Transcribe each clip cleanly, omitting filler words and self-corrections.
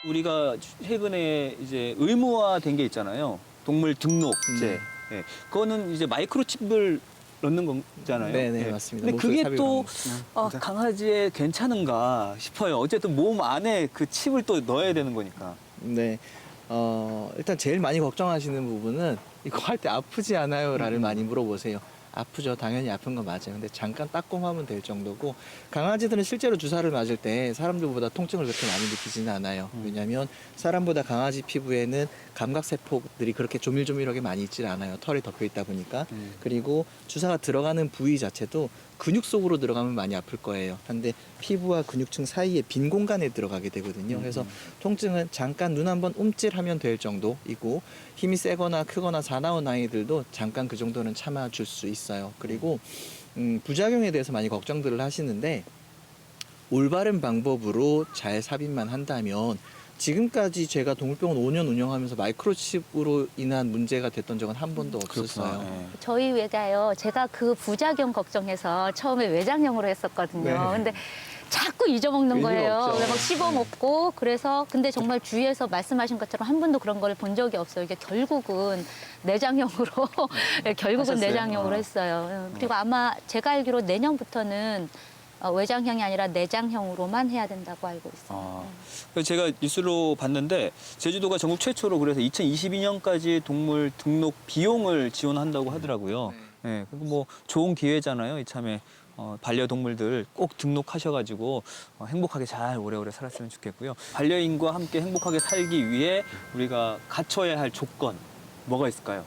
우리가 최근에 이제 의무화된 게 있잖아요. 동물 등록제. 예. 그거는 이제 마이크로칩을 넣는 거잖아요. 네네, 예. 맞습니다. 근데 목소리 그게 삽입을 또 하는 거. 강아지에 괜찮은가 싶어요. 어쨌든 몸 안에 그 칩을 또 넣어야 되는 거니까. 네. 일단 제일 많이 걱정하시는 부분은 이거 할 때 아프지 않아요?라를 많이 물어보세요. 아프죠. 당연히 아픈 건 맞아요. 근데 잠깐 따끔하면 될 정도고, 강아지들은 실제로 주사를 맞을 때 사람들보다 통증을 그렇게 많이 느끼지는 않아요. 왜냐하면 사람보다 강아지 피부에는 감각세포들이 그렇게 조밀조밀하게 많이 있질 않아요. 털이 덮여 있다 보니까. 그리고 주사가 들어가는 부위 자체도 근육 속으로 들어가면 많이 아플 거예요. 근데 피부와 근육층 사이에 빈 공간에 들어가게 되거든요. 그래서 통증은 잠깐 눈 한번 움찔하면 될 정도이고, 힘이 세거나 크거나 사나운 아이들도 잠깐 그 정도는 참아줄 수 있어요. 그리고 부작용에 대해서 많이 걱정들을 하시는데, 올바른 방법으로 잘 삽입만 한다면, 지금까지 제가 동물병원 5년 운영하면서 마이크로칩으로 인한 문제가 됐던 적은 한 번도 없었어요. 예. 저희 외가요. 제가 그 부작용 걱정해서 처음에 외장형으로 했었거든요. 네. 근데 자꾸 잊어먹는 의미가 거예요. 없죠. 그래서 막 씹어먹고 그래서 근데 정말 주위에서 말씀하신 것처럼 한 번도 그런 걸 본 적이 없어요. 이게 결국은 내장형으로 결국은 하셨어요? 내장형으로 했어요. 그리고 아마 제가 알기로 내년부터는 외장형이 아니라 내장형으로만 해야 된다고 알고 있어요. 그래서 제가 뉴스로 봤는데 제주도가 전국 최초로 그래서 2022년까지 동물 등록 비용을 지원한다고 하더라고요. 예, 그리고 뭐 좋은 기회잖아요. 이참에 반려동물들 꼭 등록하셔가지고 행복하게 잘 오래오래 살았으면 좋겠고요. 반려인과 함께 행복하게 살기 위해 우리가 갖춰야 할 조건 뭐가 있을까요?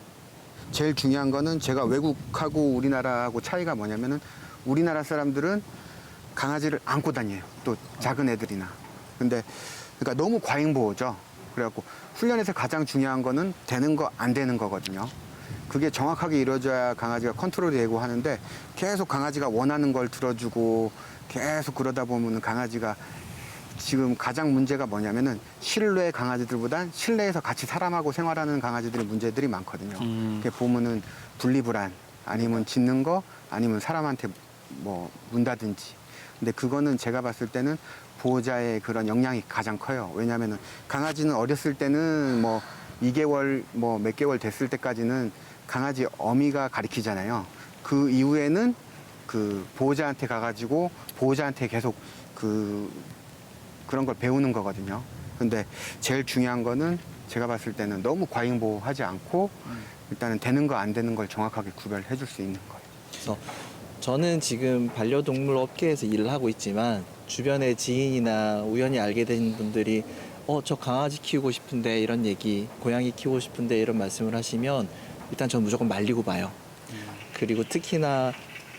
제일 중요한 거는 제가 외국하고 우리나라하고 차이가 뭐냐면은 우리나라 사람들은 강아지를 안고 다녀요. 또 작은 애들이나. 근데 그러니까 너무 과잉보호죠. 그래갖고 훈련에서 가장 중요한 거는 되는 거 안 되는 거거든요. 그게 정확하게 이루어져야 강아지가 컨트롤이 되고 하는데 계속 강아지가 원하는 걸 들어주고 계속 그러다 보면 강아지가 지금 가장 문제가 뭐냐면은 실외 강아지들보단 실내에서 같이 사람하고 생활하는 강아지들의 문제들이 많거든요. 그게 보면은 분리불안 아니면 짖는 거 아니면 사람한테 뭐 문다든지. 근데 그거는 제가 봤을 때는 보호자의 그런 역량이 가장 커요. 왜냐하면은 강아지는 어렸을 때는 뭐 2개월 뭐 몇 개월 됐을 때까지는 강아지 어미가 가리키잖아요. 그 이후에는 그 보호자한테 가가지고 보호자한테 계속 그런 걸 배우는 거거든요. 근데 제일 중요한 거는 제가 봤을 때는 너무 과잉보호하지 않고 일단은 되는 거 안 되는 걸 정확하게 구별해 줄 수 있는 거예요. 그래서 저는 지금 반려동물 업계에서 일을 하고 있지만, 주변의 지인이나 우연히 알게 된 분들이 저 강아지 키우고 싶은데 이런 얘기, 고양이 키우고 싶은데 이런 말씀을 하시면 일단 저는 무조건 말리고 봐요. 그리고 특히나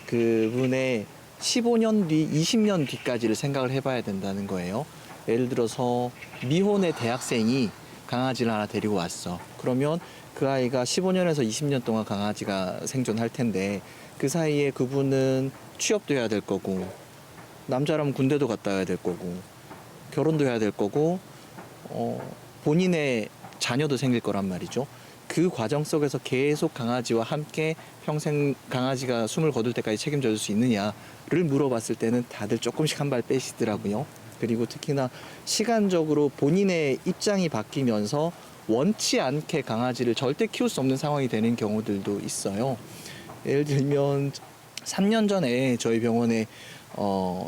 그분의 15년 뒤, 20년 뒤까지를 생각을 해봐야 된다는 거예요. 예를 들어서 미혼의 대학생이 강아지를 하나 데리고 왔어. 그러면 그 아이가 15년에서 20년 동안 강아지가 생존할 텐데, 그 사이에 그분은 취업도 해야 될 거고, 남자라면 군대도 갔다 와야 될 거고, 결혼도 해야 될 거고, 본인의 자녀도 생길 거란 말이죠. 그 과정 속에서 계속 강아지와 함께 평생 강아지가 숨을 거둘 때까지 책임져 줄 수 있느냐를 물어봤을 때는 다들 조금씩 한 발 빼시더라고요. 그리고 특히나 시간적으로 본인의 입장이 바뀌면서 원치 않게 강아지를 절대 키울 수 없는 상황이 되는 경우들도 있어요. 예를 들면 3년 전에 저희 병원에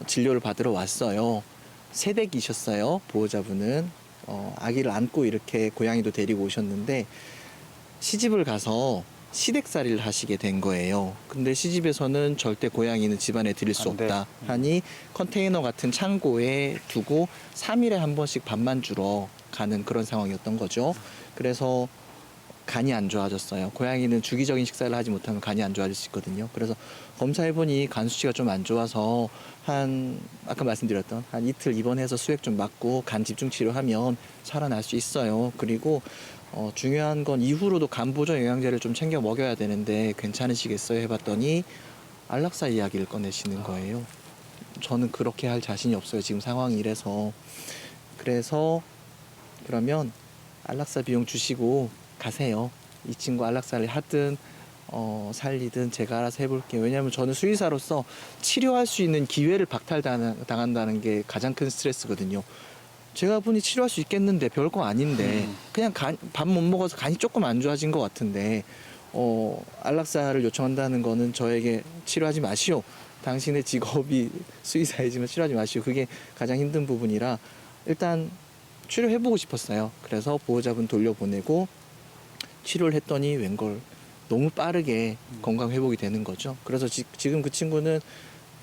진료를 받으러 왔어요. 새댁이셨어요. 보호자분은 아기를 안고 이렇게 고양이도 데리고 오셨는데, 시집을 가서 시댁살이를 하시게 된 거예요. 근데 시집에서는 절대 고양이는 집안에 들일 수 안 돼. 없다 하니 컨테이너 같은 창고에 두고 3일에 한 번씩 밥만 주러 가는 그런 상황이었던 거죠. 그래서 간이 안 좋아졌어요. 고양이는 주기적인 식사를 하지 못하면 간이 안 좋아질 수 있거든요. 그래서 검사해보니 간 수치가 좀 안 좋아서 아까 말씀드렸던 한 이틀 입원해서 수액 좀 맞고 간 집중 치료하면 살아날 수 있어요. 그리고 중요한 건 이후로도 간 보존 영양제를 좀 챙겨 먹여야 되는데 괜찮으시겠어요? 해봤더니 안락사 이야기를 꺼내시는 거예요. 저는 그렇게 할 자신이 없어요. 지금 상황이 이래서. 그래서 그러면 안락사 비용 주시고 가세요. 이 친구 안락사를 하든 살리든 제가 알아서 해볼게요. 왜냐하면 저는 수의사로서 치료할 수 있는 기회를 박탈당한다는 게 가장 큰 스트레스거든요. 제가 보니 치료할 수 있겠는데 별거 아닌데 그냥 밥 못 먹어서 간이 조금 안 좋아진 것 같은데 안락사를 요청한다는 거는 저에게 치료하지 마시오. 당신의 직업이 수의사이지만 치료하지 마시오. 그게 가장 힘든 부분이라 일단 치료해보고 싶었어요. 그래서 보호자분 돌려보내고 치료를 했더니 웬걸 너무 빠르게 건강 회복이 되는 거죠. 그래서 지금 그 친구는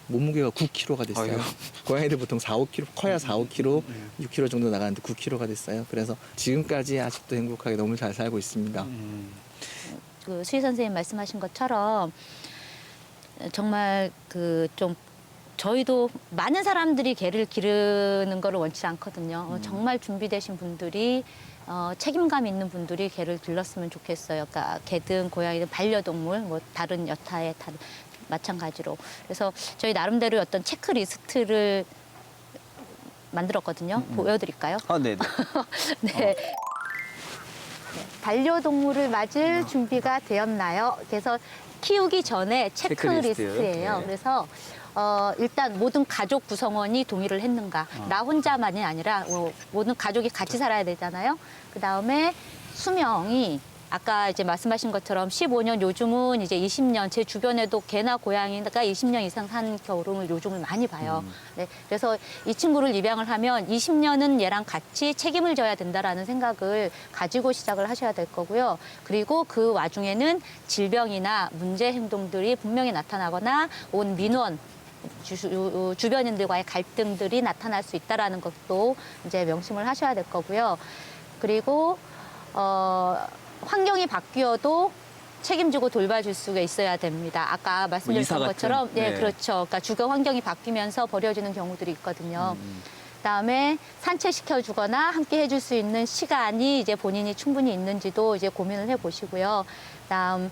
몸무게가 9kg가 됐어요. 고양이들 보통 4, 5kg, 커야 4, 5kg, 6kg 정도 나가는데 9kg가 됐어요. 그래서 지금까지 아직도 행복하게 너무 잘 살고 있습니다. 그 수의 선생님 말씀하신 것처럼 정말 그 좀 저희도 많은 사람들이 개를 기르는 거를 원치 않거든요. 정말 준비되신 분들이 책임감 있는 분들이 개를 길렀으면 좋겠어요. 그러니까 개든 고양이든 반려동물, 뭐 다른 여타의 다른 마찬가지로. 그래서 저희 나름대로 어떤 체크리스트를 만들었거든요. 보여드릴까요? 아, 네네. 네. 반려동물을 맞을 준비가 되었나요? 그래서 키우기 전에 체크리스트예요. 네. 그래서 일단 모든 가족 구성원이 동의를 했는가. 나 혼자만이 아니라 모든 가족이 같이 살아야 되잖아요. 그다음에 수명이 아까 이제 말씀하신 것처럼 15년, 요즘은 이제 20년, 제 주변에도 개나 고양이가 20년 이상 산 경우를 요즘을 많이 봐요. 네, 그래서 이 친구를 입양을 하면 20년은 얘랑 같이 책임을 져야 된다라는 생각을 가지고 시작을 하셔야 될 거고요. 그리고 그 와중에는 질병이나 문제 행동들이 분명히 나타나거나 온 민원, 주변인들과의 갈등들이 나타날 수 있다라는 것도 이제 명심을 하셔야 될 거고요. 그리고 환경이 바뀌어도 책임지고 돌봐줄 수가 있어야 됩니다. 아까 말씀드렸던 이사 것처럼, 같은, 네, 네. 그렇죠. 그러니까 주거 환경이 바뀌면서 버려지는 경우들이 있거든요. 그다음에 산책시켜주거나 함께 해줄 수 있는 시간이 이제 본인이 충분히 있는지도 이제 고민을 해보시고요. 그다음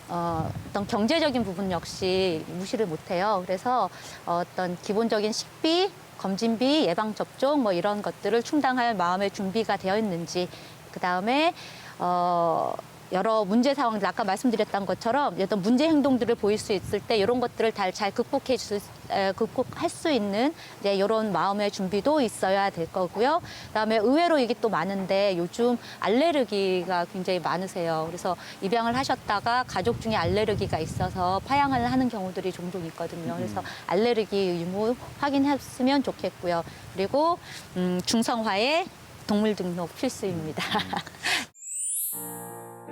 어떤 경제적인 부분 역시 무시를 못해요. 그래서 어떤 기본적인 식비, 검진비, 예방접종 뭐 이런 것들을 충당할 마음의 준비가 되어 있는지, 그다음에 여러 문제 상황들, 아까 말씀드렸던 것처럼 어떤 문제 행동들을 보일 수 있을 때 이런 것들을 잘 극복할 수 있는 이제 이런 마음의 준비도 있어야 될 거고요. 그다음에 의외로 이게 또 많은데 요즘 알레르기가 굉장히 많으세요. 그래서 입양을 하셨다가 가족 중에 알레르기가 있어서 파양을 하는 경우들이 종종 있거든요. 그래서 알레르기 의무 확인했으면 좋겠고요. 그리고 중성화의 동물 등록 필수입니다.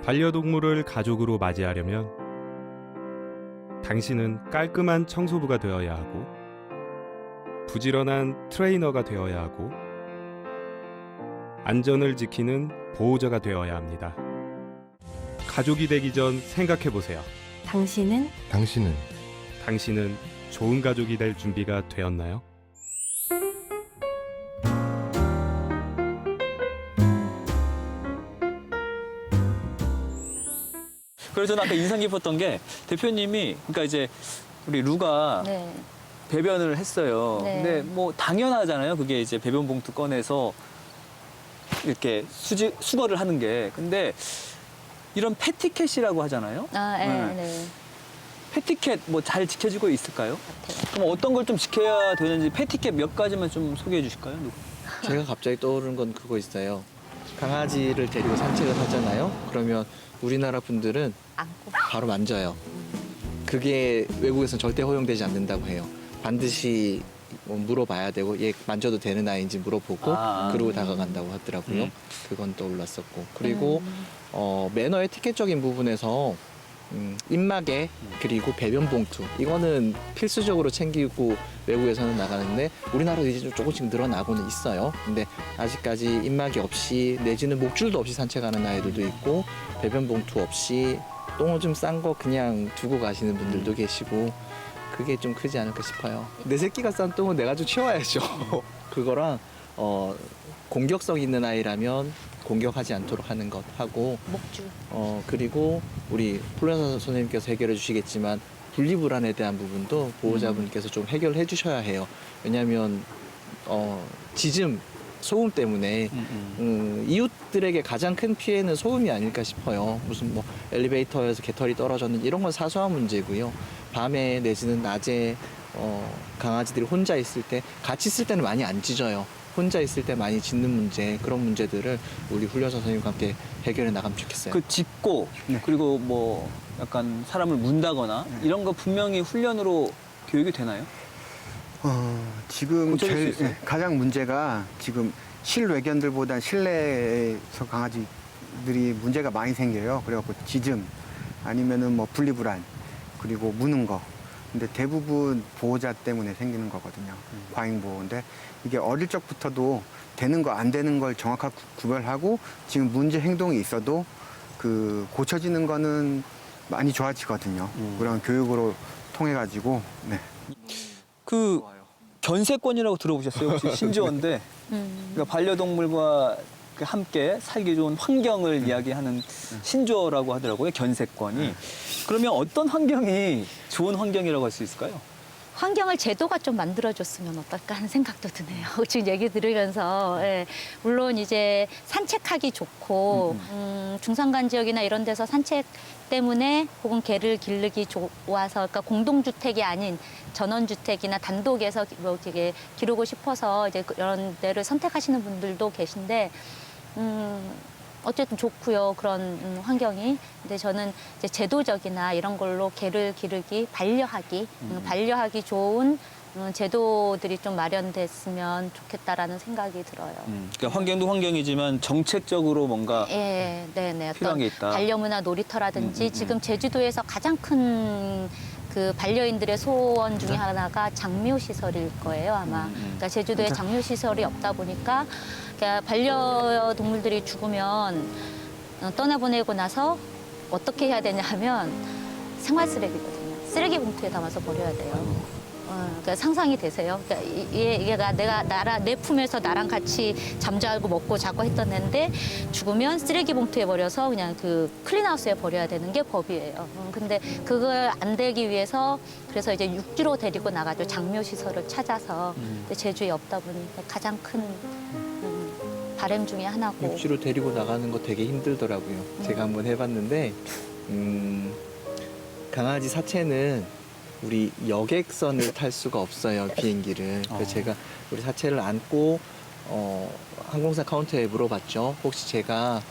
반려동물을 가족으로 맞이하려면 당신은 깔끔한 청소부가 되어야 하고 부지런한 트레이너가 되어야 하고 안전을 지키는 보호자가 되어야 합니다. 가족이 되기 전 생각해 보세요. 당신은 당신은 좋은 가족이 될 준비가 되었나요? 그래서 저는 아까 인상 깊었던 게 대표님이 그러니까 이제 우리 루가 네. 배변을 했어요. 네. 근데 뭐 당연하잖아요. 그게 이제 배변 봉투 꺼내서 이렇게 수거를 하는 게. 근데 이런 패티캣이라고 하잖아요. 아, 네, 네. 네. 패티캣 뭐 잘 지켜지고 있을까요? 그럼 어떤 걸 좀 지켜야 되는지 패티캣 몇 가지만 좀 소개해 주실까요? 제가 갑자기 떠오르는 건 그거 있어요. 강아지를 데리고 산책을 하잖아요. 그러면 우리나라 분들은 안고. 바로 만져요. 그게 외국에서는 절대 허용되지 않는다고 해요. 반드시 뭐 물어봐야 되고 얘 만져도 되는 아이인지 물어보고 그러고 다가간다고 하더라고요. 그건 떠올랐었고. 그리고 매너 에티켓적인 부분에서 입마개 그리고 배변 봉투 이거는 필수적으로 챙기고 외국에서는 나가는데 우리나라도 이제 좀 조금씩 늘어나고는 있어요. 근데 아직까지 입마개 없이 내지는 목줄도 없이 산책하는 아이들도 있고 배변 봉투 없이 똥오줌 싼 거 그냥 두고 가시는 분들도 계시고 그게 좀 크지 않을까 싶어요. 내 새끼가 싼 똥은 내가 좀 치워야죠. 그거랑 공격성 있는 아이라면 공격하지 않도록 하는 것 하고 목줄. 그리고 우리 플루엔서 선생님께서 해결해 주시겠지만 분리불안에 대한 부분도 보호자분께서 좀 해결해 주셔야 해요. 왜냐하면 짖음, 소음 때문에 이웃들에게 가장 큰 피해는 소음이 아닐까 싶어요. 무슨 뭐 엘리베이터에서 개털이 떨어졌는 이런 건 사소한 문제고요. 밤에 내지는 낮에 강아지들이 혼자 있을 때 같이 있을 때는 많이 안 짖어요. 혼자 있을 때 많이 짖는 문제, 그런 문제들을 우리 훈련사 선생님과 함께 해결해 나가면 좋겠어요. 그 짖고 네. 그리고 뭐 약간 사람을 문다거나 이런 거 분명히 훈련으로 교육이 되나요? 지금 고쳐질 수 제일 있어요? 가장 문제가 지금 실외견들보다 실내에서 강아지들이 문제가 많이 생겨요. 그래갖고 짖음 아니면은 뭐 분리불안 그리고 무는 거. 근데 대부분 보호자 때문에 생기는 거거든요. 과잉보호인데 이게 어릴 적부터도 되는 거 안 되는 걸 정확하게 구별하고 지금 문제 행동이 있어도 그 고쳐지는 거는 많이 좋아지거든요. 그런 교육으로 통해 가지고 네. 그 견세권이라고 들어보셨어요? 혹시 신조어인데 그러니까 반려동물과 함께 살기 좋은 환경을 이야기하는 신조어라고 하더라고요. 견세권이. 그러면 어떤 환경이 좋은 환경이라고 할 수 있을까요? 환경을 제도가 좀 만들어줬으면 어떨까 하는 생각도 드네요. 지금 얘기 들으면서 예. 물론 이제 산책하기 좋고 중산간 지역이나 이런 데서 산책 때문에 혹은 개를 기르기 좋아서 그러니까 공동주택이 아닌 전원주택이나 단독에서 뭐 되게 기르고 싶어서 이제 이런 데를 선택하시는 분들도 계신데 어쨌든 좋고요. 그런 환경이. 근데 저는 이제 제도적이나 이런 걸로 개를 기르기, 반려하기 좋은 제도들이 좀 마련됐으면 좋겠다라는 생각이 들어요. 그러니까 환경도 환경이지만 정책적으로 뭔가 예, 네네. 필요한 게 있다. 반려문화 놀이터라든지 지금 제주도에서 가장 큰 그 반려인들의 소원 중에 하나가 장묘시설일 거예요, 아마. 그러니까 제주도에 장묘시설이 없다 보니까 그러니까 반려동물들이 죽으면 떠나보내고 나서 어떻게 해야 되냐 하면 생활 쓰레기거든요. 쓰레기 봉투에 담아서 버려야 돼요. 그러니까 상상이 되세요. 그러니까 얘가 내 품에서 나랑 같이 잠자고 먹고 자고 했던 애인데 죽으면 쓰레기 봉투에 버려서 그냥 그 클린하우스에 버려야 되는 게 법이에요. 근데 그걸 안 되기 위해서 그래서 이제 육지로 데리고 나가죠. 장묘시설을 찾아서. 근데 제주에 없다 보니 가장 큰 바람 중에 하나고. 육지로 데리고 나가는 거 되게 힘들더라고요. 제가 한번 해봤는데 강아지 사체는 우리 여객선을 탈 수가 없어요, 비행기를. 그래서 제가 우리 사체를 안고 항공사 카운터에 물어봤죠. 혹시 제가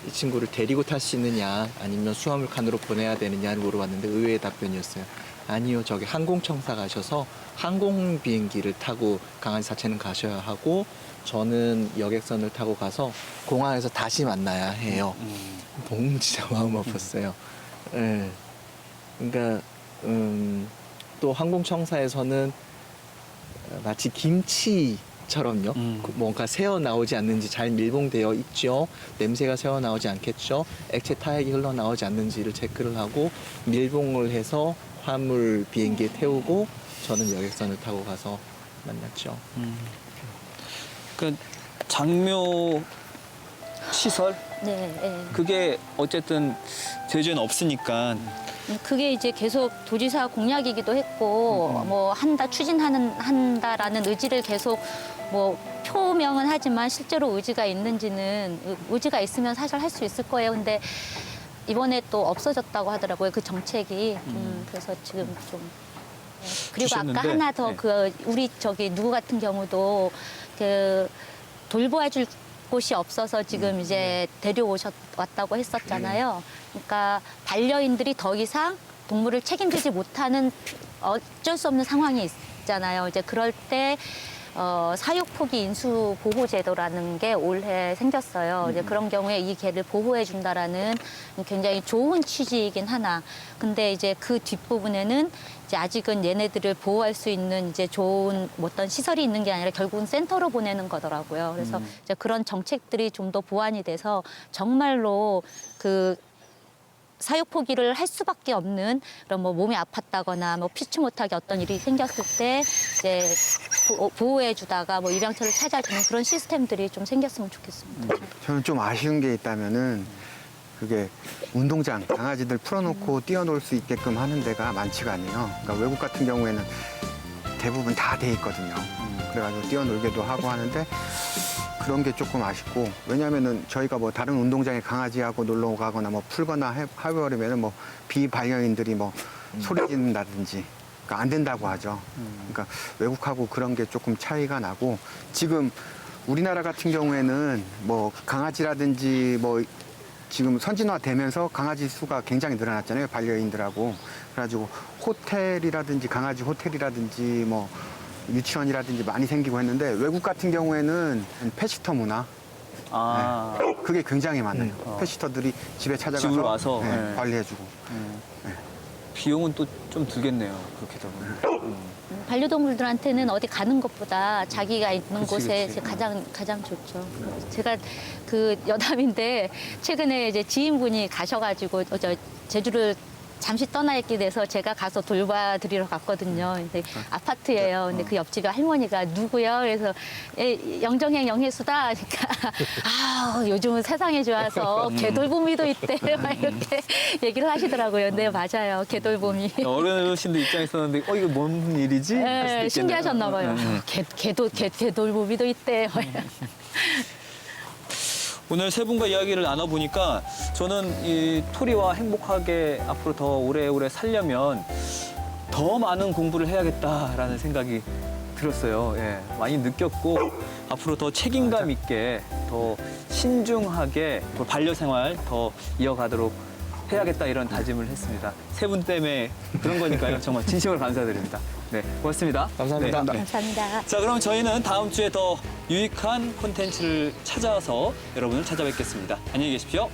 이 친구를 데리고 탈 수 있느냐 아니면 수화물 칸으로 보내야 되느냐를 물어봤는데 의외의 답변이었어요. 아니요, 저기 항공청사 가셔서 항공 비행기를 타고 강아지 사체는 가셔야 하고 저는 여객선을 타고 가서 공항에서 다시 만나야 해요. 너무 진짜 마음 아팠어요. 네. 그러니까 또 항공청사에서는 마치 김치처럼요. 뭔가 새어 나오지 않는지 잘 밀봉되어 있죠. 냄새가 새어 나오지 않겠죠. 액체 타액이 흘러 나오지 않는지를 체크를 하고 밀봉을 해서 화물 비행기에 태우고 저는 여객선을 타고 가서 만났죠. 그 장묘 시설 네, 네. 그게 어쨌든 제주에는 없으니까 그게 이제 계속 도지사 공약이기도 했고 뭐 추진한다라는 의지를 계속 뭐 표명은 하지만 실제로 의지가 있는지는 의지가 있으면 사실 할 수 있을 거예요. 근데 이번에 또 없어졌다고 하더라고요. 그 정책이. 그래서 지금 좀 그리고 주셨는데, 아까 하나 더 네. 그 우리 저기 누구 같은 경우도 그 돌보아줄 곳이 없어서 지금 이제 왔다고 했었잖아요. 그러니까 반려인들이 더 이상 동물을 책임지지 못하는 어쩔 수 없는 상황이 있잖아요. 이제 그럴 때 사육포기 인수 보호 제도라는 게 올해 생겼어요. 이제 그런 경우에 이 개를 보호해 준다라는 굉장히 좋은 취지이긴 하나. 근데 이제 그 뒷부분에는 이제 아직은 얘네들을 보호할 수 있는 이제 좋은 어떤 시설이 있는 게 아니라 결국은 센터로 보내는 거더라고요. 그래서 이제 그런 정책들이 좀 더 보완이 돼서 정말로 그 사육 포기를 할 수밖에 없는 그런 뭐 몸이 아팠다거나 뭐 피치 못하게 어떤 일이 생겼을 때 이제 보호해 주다가 뭐 입양처를 찾아주는 그런 시스템들이 좀 생겼으면 좋겠습니다. 저는 좀 아쉬운 게 있다면은 그게 운동장 강아지들 풀어놓고 뛰어놀 수 있게끔 하는 데가 많지가 않아요. 그러니까 외국 같은 경우에는 대부분 다 돼 있거든요. 그래가지고 뛰어놀기도 하고 하는데 그런 게 조금 아쉽고 왜냐하면은 저희가 뭐 다른 운동장에 강아지하고 놀러 가거나 뭐 풀거나 해버리면은 뭐 비반려인들이 뭐 소리 지른다든지 그러니까 안 된다고 하죠. 그러니까 외국하고 그런 게 조금 차이가 나고 지금 우리나라 같은 경우에는 뭐 강아지라든지 뭐 지금 선진화되면서 강아지 수가 굉장히 늘어났잖아요. 반려인들하고. 그래가지고 호텔이라든지 강아지 호텔이라든지 뭐 유치원이라든지 많이 생기고 했는데 외국 같은 경우에는 패시터 문화 아, 그게 굉장히 많아요. 패시터들이 집에 찾아가서 집으로 와서, 네, 네. 관리해주고. 비용은 또 좀 들겠네요. 그렇게 되면. 반려동물들한테는 어디 가는 것보다 자기가 있는 그치, 곳에 그치. 가장 좋죠. 제가 그 여담인데 최근에 이제 지인분이 가셔가지고 저 제주를 잠시 떠나 있게 돼서 제가 가서 돌봐드리러 갔거든요. 근데 아파트예요. 근데 그 옆집에 할머니가 누구요? 그래서 영정행 영혜수다. 그러니까 아 요즘은 세상이 좋아서 개돌보미도 있대. 막 이렇게 얘기를 하시더라고요. 네 맞아요. 개돌보미. 어르신들 입장에서는 이거 뭔 일이지? 할 수도 네, 있겠네요. 신기하셨나 봐요. 개돌보미도 있대. 오늘 세 분과 이야기를 나눠보니까 저는 이 토리와 행복하게 앞으로 더 오래오래 살려면 더 많은 공부를 해야겠다라는 생각이 들었어요. 예, 많이 느꼈고 앞으로 더 책임감 있게 더 신중하게 더 반려생활 더 이어가도록 해야겠다 이런 다짐을 했습니다. 세 분 때문에 그런 거니까요. 정말 진심으로 감사드립니다. 네, 고맙습니다. 감사합니다. 네. 감사합니다. 자, 그럼 저희는 다음 주에 더 유익한 콘텐츠를 찾아서 여러분을 찾아뵙겠습니다. 안녕히 계십시오.